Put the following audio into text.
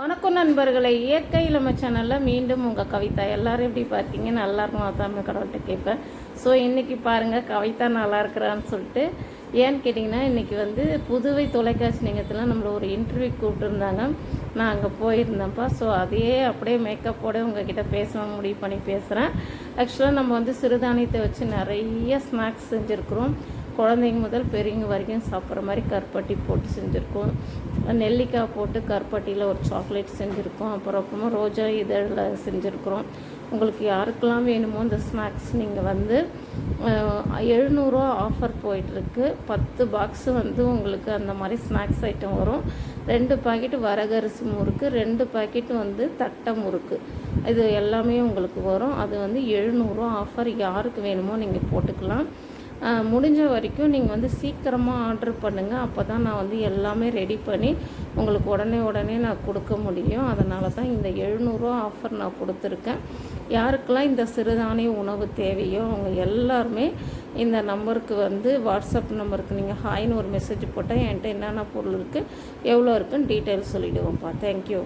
வணக்கம் நண்பர்களை, இயற்கை இளமை சேனலில் மீண்டும் உங்கள் கவிதா. எல்லோரும் எப்படி பார்த்தீங்க? நல்லா இருக்கும். அதான் கடவுள்கிட்ட கேட்பேன். ஸோ இன்றைக்கி பாருங்கள், கவிதா நல்லா இருக்கிறான்னு சொல்லிட்டு. ஏன்னு கேட்டிங்கன்னா, இன்றைக்கி புதுவை தொலைக்காட்சி நிலையத்தில் நம்மளை ஒரு இன்டர்வியூ கூப்பிட்டுருந்தாங்க. நான் அங்கே போயிருந்தேன்ப்பா. ஸோ அதையே அப்படியே மேக்கப்போடு உங்ககிட்ட பேசணும் முடிவு பண்ணி பேசுகிறேன். ஆக்சுவலாக நம்ம சிறுதானியத்தை வச்சு நிறைய ஸ்நாக்ஸ் செஞ்சுருக்குறோம். குழந்தைங்க முதல் பெரியவங்க வரைக்கும் சாப்பிட்ற மாதிரி கருப்பட்டி போட்டு செஞ்சுருக்கோம். நெல்லிக்காய் போட்டு கருப்பட்டியில் ஒரு சாக்லேட் செஞ்சுருக்கோம். அப்புறமா ரோஜா இதழில் செஞ்சுருக்குறோம். உங்களுக்கு யாருக்கெல்லாம் வேணுமோ இந்த ஸ்நாக்ஸ் நீங்கள் 700 ஆஃபர் போயிட்டுருக்கு. 10 பாக்ஸு உங்களுக்கு அந்த மாதிரி ஸ்நாக்ஸ் ஐட்டம் வரும். 2 பாக்கெட்டு வரகரிசி முறுக்கு, 2 பாக்கெட்டு தட்டை முறுக்கு, இது எல்லாமே உங்களுக்கு வரும். அது 700 ஆஃபர். யாருக்கு வேணுமோ நீங்கள் போட்டுக்கலாம். முடிஞ்ச வரைக்கும் நீங்கள் சீக்கிரமாக ஆர்டர் பண்ணுங்கள். அப்போ தான் நான் எல்லாமே ரெடி பண்ணி உங்களுக்கு உடனே நான் கொடுக்க முடியும். அதனால தான் இந்த 700 ஆஃபர் நான் கொடுத்துருக்கேன். யாருக்கெல்லாம் இந்த சிறுதானிய உணவு தேவையோ அவங்க எல்லாருமே இந்த நம்பருக்கு வாட்ஸ்அப் நம்பருக்கு நீங்கள் ஹாய்னு ஒரு மெசேஜ் போட்டால் என்கிட்ட என்னென்ன பொருள் இருக்குது, எவ்வளோ இருக்குன்னு டீட்டெயில்ஸ் சொல்லிவிடுவோம்ப்பா. தேங்க்யூ.